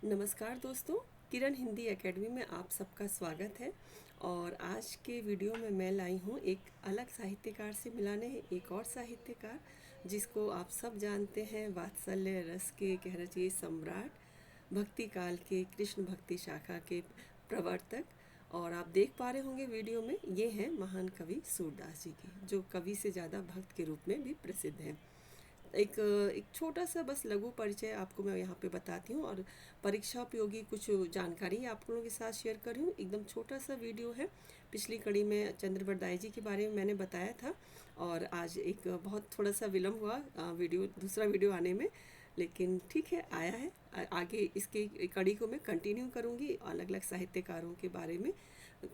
नमस्कार दोस्तों, किरण हिंदी एकेडमी में आप सबका स्वागत है। और आज के वीडियो में मैं लाई हूँ एक अलग साहित्यकार से मिलाने एक और साहित्यकार जिसको आप सब जानते हैं, वात्सल्य रस के कहना चाहिए सम्राट, भक्ति काल के कृष्ण भक्ति शाखा के प्रवर्तक। और आप देख पा रहे होंगे वीडियो में, ये हैं महान कवि सूरदास जी के, जो कवि से ज़्यादा भक्त के रूप में भी प्रसिद्ध हैं। एक छोटा सा बस लघु परिचय आपको मैं यहाँ पे बताती हूँ और परीक्षा उपयोगी कुछ जानकारी आप लोगों के साथ शेयर कर रही हूँ। एकदम छोटा सा वीडियो है। पिछली कड़ी में चंद्रवरदाई जी के बारे में मैंने बताया था और आज एक बहुत थोड़ा सा विलम्ब हुआ दूसरा वीडियो आने में, लेकिन ठीक है, आया है। आगे इसके कड़ी को मैं कंटिन्यू करूँगी, अलग अलग साहित्यकारों के बारे में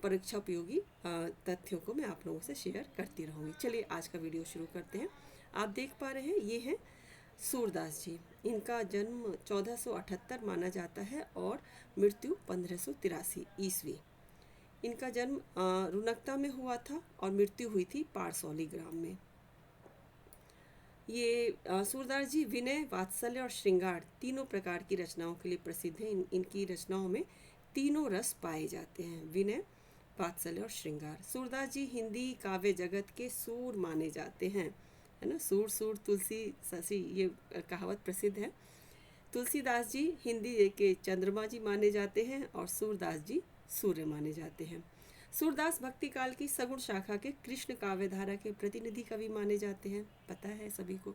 परीक्षा उपयोगी तथ्यों को मैं आप लोगों से शेयर करती रहूँगी। चलिए आज का वीडियो शुरू करते हैं। आप देख पा रहे हैं, ये हैं सूरदास जी। इनका जन्म 1478 माना जाता है और मृत्यु 1583 ईस्वी। इनका जन्म रुनकता में हुआ था और मृत्यु हुई थी पारसौली ग्राम में। ये सूरदास जी विनय, वात्सल्य और श्रृंगार तीनों प्रकार की रचनाओं के लिए प्रसिद्ध हैं। इनकी रचनाओं में तीनों रस पाए जाते हैं, विनय, वात्सल्य और श्रृंगार। सूरदास जी हिंदी काव्य जगत के सूर माने जाते हैं, है ना। सूर सूर तुलसी ससी, ये कहावत प्रसिद्ध है। तुलसीदास जी हिंदी के चंद्रमा जी माने जाते हैं और सूरदास जी सूर्य माने जाते हैं। सूरदास भक्ति काल की सगुण शाखा के कृष्ण काव्य धारा के प्रतिनिधि कवि माने जाते हैं, पता है सभी को।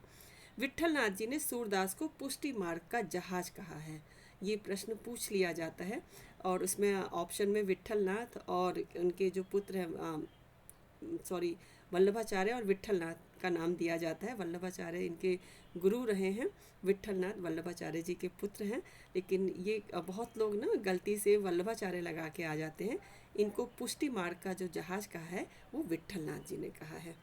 विट्ठल नाथ जी ने सूरदास को पुष्टि मार्ग का जहाज कहा है। ये प्रश्न पूछ लिया जाता है और उसमें ऑप्शन में विट्ठल नाथ और उनके जो पुत्र हैं वल्लभाचार्य और विट्ठलनाथ का नाम दिया जाता है। वल्लभाचार्य इनके गुरु रहे हैं, विट्ठलनाथ वल्लभाचार्य जी के पुत्र हैं। लेकिन ये बहुत लोग ना गलती से वल्लभाचार्य लगा के आ जाते हैं। इनको पुष्टि मार्ग का जो जहाज कहा है वो विट्ठलनाथ जी ने कहा है।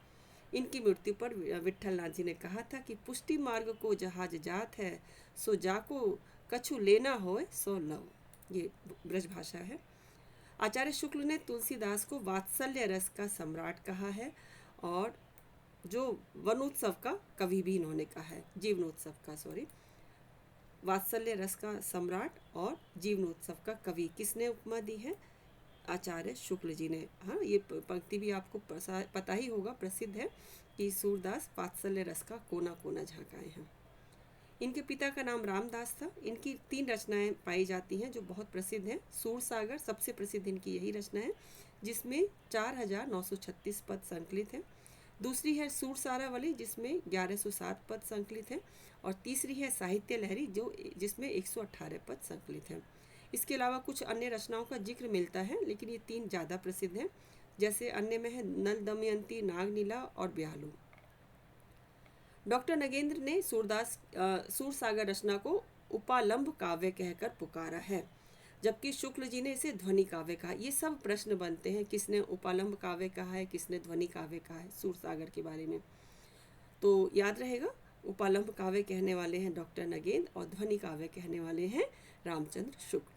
इनकी मृत्यु पर विट्ठलनाथ जी ने कहा था कि पुष्टि मार्ग को जहाज जात है, सो जाको कछु लेना होए सो लव। ये ब्रज भाषा है। आचार्य शुक्ल ने तुलसीदास को वात्सल्य रस का सम्राट कहा है और जो वनोत्सव का कवि भी इन्होंने कहा है, जीवनोत्सव का वात्सल्य रस का सम्राट और जीवनोत्सव का कवि किसने उपमा दी है? आचार्य शुक्ल जी ने। हाँ, ये पंक्ति भी आपको पता ही होगा, प्रसिद्ध है कि सूरदास वात्सल्य रस का कोना कोना झांकाए हैं। इनके पिता का नाम रामदास था। इनकी 3 रचनाएं पाई जाती हैं जो बहुत प्रसिद्ध हैं। सूरसागर सबसे प्रसिद्ध इनकी यही रचना है, जिसमें 4936 पद संकलित हैं। दूसरी है सूरसारावली, जिसमें 1107 पद संकलित हैं। और तीसरी है साहित्य लहरी, जिसमें 118 पद संकलित हैं। इसके अलावा कुछ अन्य रचनाओं का जिक्र मिलता है, लेकिन ये 3 ज़्यादा प्रसिद्ध हैं। जैसे अन्य में है नल दमयंती, नागनीला और ब्यालू। डॉक्टर नगेंद्र ने सूरसागर रचना को उपालंब काव्य कहकर पुकारा है, जबकि शुक्ल जी ने इसे ध्वनि काव्य कहा। ये सब प्रश्न बनते हैं, किसने उपालंब काव्य कहा है, किसने ध्वनि काव्य कहा है सूरसागर के बारे में। तो याद रहेगा, उपालंब काव्य कहने वाले हैं डॉक्टर नगेंद्र और ध्वनि काव्य कहने वाले हैं रामचंद्र शुक्ल।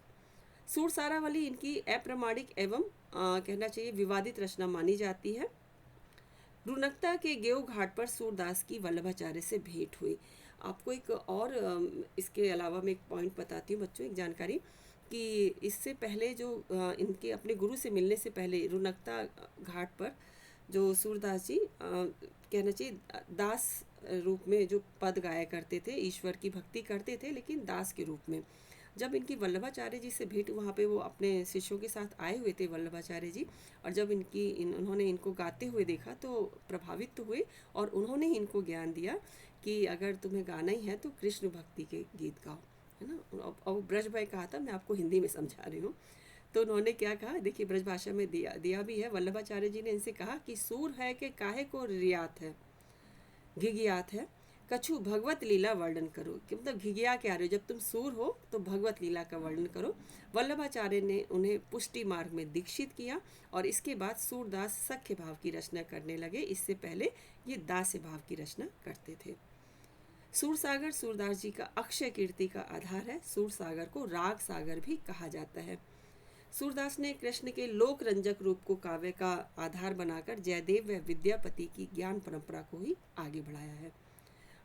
सूरसारावली इनकी अप्रमाणिक एवं कहना चाहिए विवादित रचना मानी जाती है। रुनकता के गेव घाट पर सूरदास की वल्लभाचार्य से भेंट हुई। आपको एक और इसके अलावा मैं एक पॉइंट बताती हूँ बच्चों, एक जानकारी, कि इससे पहले जो इनके अपने गुरु से मिलने से पहले रुनकता घाट पर जो सूरदास जी कहना चाहिए दास रूप में जो पद गाया करते थे, ईश्वर की भक्ति करते थे लेकिन दास के रूप में। जब इनकी वल्लभाचार्य जी से भेंट, वहाँ पे वो अपने शिष्यों के साथ आए हुए थे वल्लभाचार्य जी, और जब उन्होंने इनको गाते हुए देखा तो प्रभावित तो हुए और उन्होंने ही इनको ज्ञान दिया कि अगर तुम्हें गाना ही है तो कृष्ण भक्ति के गीत गाओ, है ना। और ब्रज भाई कहा था, मैं आपको हिंदी में समझा रही हूँ। तो उन्होंने क्या कहा, देखिए ब्रज भाषा में दिया भी है। वल्लभाचार्य जी ने इनसे कहा कि सूर है कि काहे को रियात है, घिघियात है, कछु भगवत लीला वर्णन करो। कि मतलब घिघिया के आ रहे हो, जब तुम सूर हो तो भगवत लीला का वर्णन करो। वल्लभाचार्य ने उन्हें पुष्टि मार्ग में दीक्षित किया और इसके बाद सूरदास सख्य भाव की रचना करने लगे। इससे पहले ये दास्य भाव की रचना करते थे। सूरसागर सूरदास जी का अक्षय कीर्ति का आधार है। सूरसागर को राग सागर भी कहा जाता है। सूरदास ने कृष्ण के लोक रंजक रूप को काव्य का आधार बनाकर जयदेव व विद्यापति की ज्ञान परंपरा को ही आगे बढ़ाया है।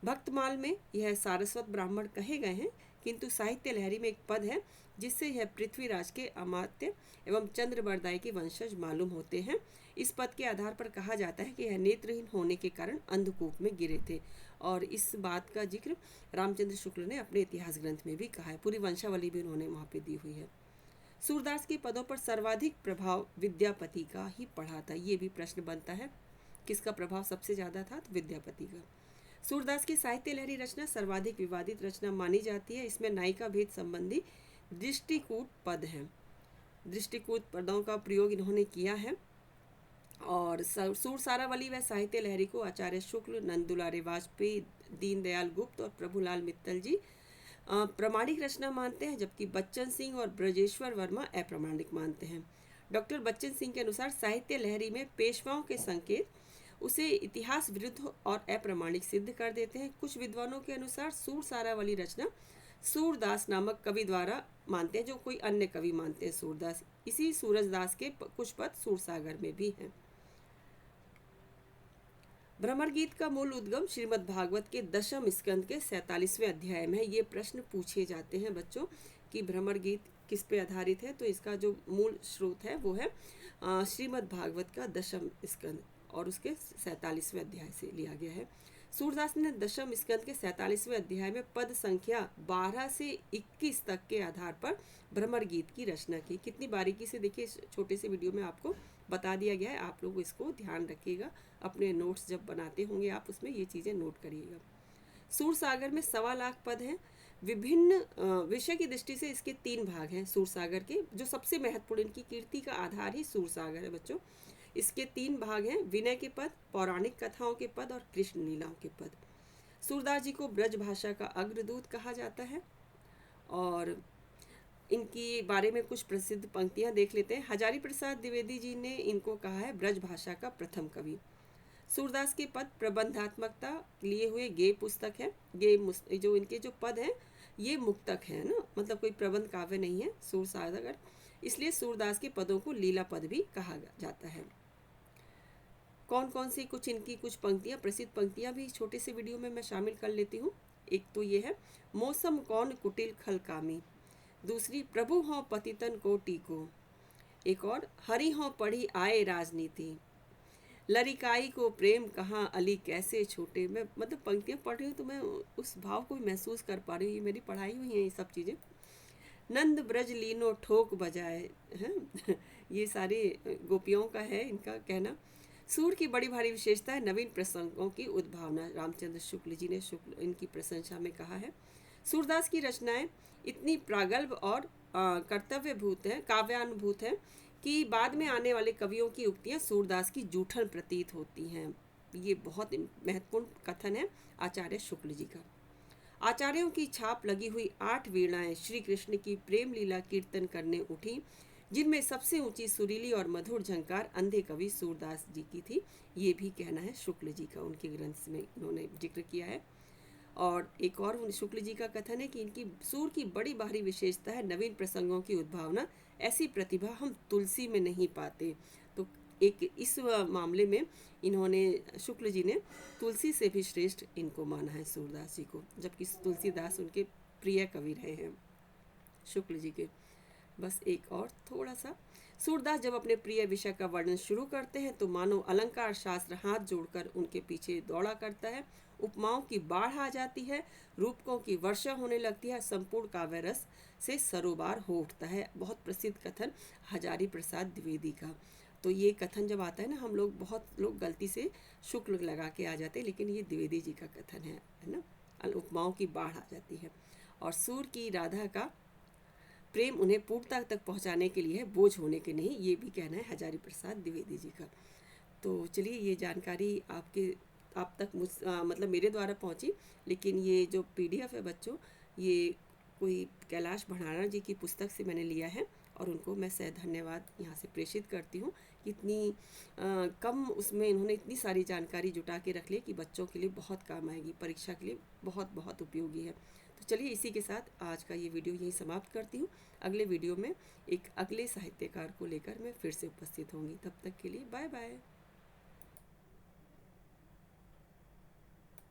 भक्तमाल में यह सारस्वत ब्राह्मण कहे गए हैं किंतु साहित्य लहरी में एक पद है जिससे यह पृथ्वीराज के अमात्य एवं चंद्रबरदाई के वंशज मालूम होते हैं। इस पद के आधार पर कहा जाता है कि यह नेत्रहीन होने के कारण अंधकूप में गिरे थे, और इस बात का जिक्र रामचंद्र शुक्ल ने अपने इतिहास ग्रंथ में भी कहा है। पूरी वंशावली भी उन्होंने वहाँ पे दी हुई है। सूरदास के पदों पर सर्वाधिक प्रभाव विद्यापति का ही पड़ा था। ये भी प्रश्न बनता है, किसका प्रभाव सबसे ज़्यादा था? तो विद्यापति का। सूरदास की साहित्य लहरी रचना सर्वाधिक विवादित रचना मानी जाती है। इसमें नायिका भेद संबंधी दृष्टिकूट पद हैं। दृष्टिकूट पदों का प्रयोग इन्होंने किया है। और सूर सारावली व साहित्य लहरी को आचार्य शुक्ल, नंदुलारे वाजपेयी, दीनदयाल गुप्त और प्रभुलाल मित्तल जी प्रामाणिक रचना मानते हैं, जबकि बच्चन सिंह और ब्रजेश्वर वर्मा अप्रामाणिक मानते हैं। डॉक्टर बच्चन सिंह के अनुसार साहित्य लहरी में पेशवाओं के संकेत उसे इतिहास विरुद्ध और अप्रामाणिक सिद्ध कर देते हैं। कुछ विद्वानों के अनुसार सूर सारावली रचना सूरदास नामक कवि द्वारा मानते हैं, जो कोई अन्य कवि मानते हैं सूरदास। इसी सूरजदास के कुछ पद सूरसागर में भी हैं। भ्रमर गीत का मूल उद्गम श्रीमद् भागवत के दशम स्कंद के 47वें अध्याय में है। ये प्रश्न पूछे जाते हैं बच्चों कि भ्रमर गीत किस पे आधारित है। तो इसका जो मूल स्रोत है वो है श्रीमद् भागवत का दशम स्कंद और उसके 47वें अध्याय से लिया गया है। सूरदास ने दशम स्कंद के 47वें अध्याय में पद संख्या 12 से 21 तक के आधार पर भ्रमर गीत की रचना की। कितनी बारीकी से देखिए, छोटे से वीडियो में आपको बता दिया गया है। आप लोग इसको ध्यान रखिएगा, अपने नोट्स जब बनाते होंगे आप उसमें ये चीज़ें नोट करिएगा। सूरसागर में 1.25 लाख पद हैं। विभिन्न विषय की दृष्टि से इसके 3 भाग हैं सूरसागर के, जो सबसे महत्वपूर्ण, इनकी कीर्ति का आधार ही सूरसागर है बच्चों। इसके 3 भाग हैं, विनय के पद, पौराणिक कथाओं के पद और कृष्ण लीलाओं के पद। सूरदास जी को ब्रज भाषा का अग्रदूत कहा जाता है। और इनकी बारे में कुछ प्रसिद्ध पंक्तियां देख लेते हैं। हजारी प्रसाद द्विवेदी जी ने इनको कहा है ब्रज भाषा का प्रथम कवि। सूरदास के पद प्रबंधात्मकता लिए हुए गेय पुस्तक है। गेय जो इनके जो पद हैं ये मुक्तक है ना, मतलब कोई प्रबंध काव्य नहीं है सूरसागर, इसलिए सूरदास के पदों को लीला पद भी कहा जाता है। कौन कौन सी कुछ इनकी कुछ पंक्तियां, प्रसिद्ध पंक्तियां भी छोटे से वीडियो में मैं शामिल कर लेती हूँ। एक तो ये है, मौसम कौन कुटिल खलकामी। दूसरी, प्रभु हों पतितन को टीको। एक और, हरि हों पढ़ी आए राजनीति। लरिकाई को प्रेम कहाँ अली कैसे छोटे। मैं मतलब पंक्तियाँ पढ़ रही हूँ तो मैं उस भाव को महसूस कर पा रही हूँ। ये मेरी पढ़ाई हुई है ये सब चीज़ें। नंद ब्रज लीनो ठोक बजाए हैं ये सारी गोपियों का है इनका कहना। सूर की बड़ी भारी विशेषता है नवीन प्रसंगों की उद्भावना। रामचंद्र शुक्ल जी ने इनकी प्रशंसा में कहा है, सूरदास की रचनाएं इतनी प्रागल्भ और कर्तव्यभूत है, काव्यानुभूत है कि बाद में आने वाले कवियों की उक्तियां सूरदास की जूठन प्रतीत होती हैं। ये बहुत महत्वपूर्ण कथन है आचार्य शुक्ल जी का। आचार्यों की छाप लगी हुई 8 वीणाएं श्री कृष्ण की प्रेम लीला कीर्तन करने उठी, जिनमें सबसे ऊंची सुरीली और मधुर झंकार अंधे कवि सूरदास जी की थी। ये भी कहना है शुक्ल जी का, उनके ग्रंथ में उन्होंने जिक्र किया है। और एक और शुक्ल जी का कथन है कि इनकी सूर की बड़ी बाहरी विशेषता है नवीन प्रसंगों की उद्भावना। ऐसी प्रतिभा हम तुलसी में नहीं पाते। तो एक इस मामले में इन्होंने शुक्ल जी ने तुलसी से भी श्रेष्ठ इनको माना है सूरदास जी को, जबकि तुलसीदास उनके प्रिय कवि रहे हैं शुक्ल जी के। बस एक और थोड़ा सा, सूरदास जब अपने प्रिय विषय का वर्णन शुरू करते हैं तो मानो अलंकार शास्त्र हाथ जोड़कर उनके पीछे दौड़ा करता है। उपमाओं की बाढ़ आ जाती है, रूपकों की वर्षा होने लगती है, संपूर्ण काव्य रस से सरोबार हो उठता है। बहुत प्रसिद्ध कथन हजारी प्रसाद द्विवेदी का। तो ये कथन जब आता है ना, हम लोग बहुत लोग गलती से शुक्ल लगा के आ जाते हैं, लेकिन ये द्विवेदी जी का कथन है ना। उपमाओं की बाढ़ आ जाती है और सूर की राधा का प्रेम उन्हें पूर्णता तक पहुंचाने के लिए है, बोझ होने के नहीं। ये भी कहना है हजारी प्रसाद द्विवेदी जी का। तो चलिए, ये जानकारी आप तक मतलब मेरे द्वारा पहुंची, लेकिन ये जो PDF है बच्चों, ये कोई कैलाश भंडारा जी की पुस्तक से मैंने लिया है और उनको मैं धन्यवाद यहाँ से प्रेषित करती हूँ। इतनी कम उसमें इन्होंने इतनी सारी जानकारी जुटा के रख ली कि बच्चों के लिए बहुत काम आएगी, परीक्षा के लिए बहुत बहुत उपयोगी है। तो चलिए, इसी के साथ आज का ये वीडियो यहीं समाप्त करती हूँ। अगले वीडियो में एक अगले साहित्यकार को लेकर मैं फिर से उपस्थित होंगी। तब तक के लिए बाय बाय।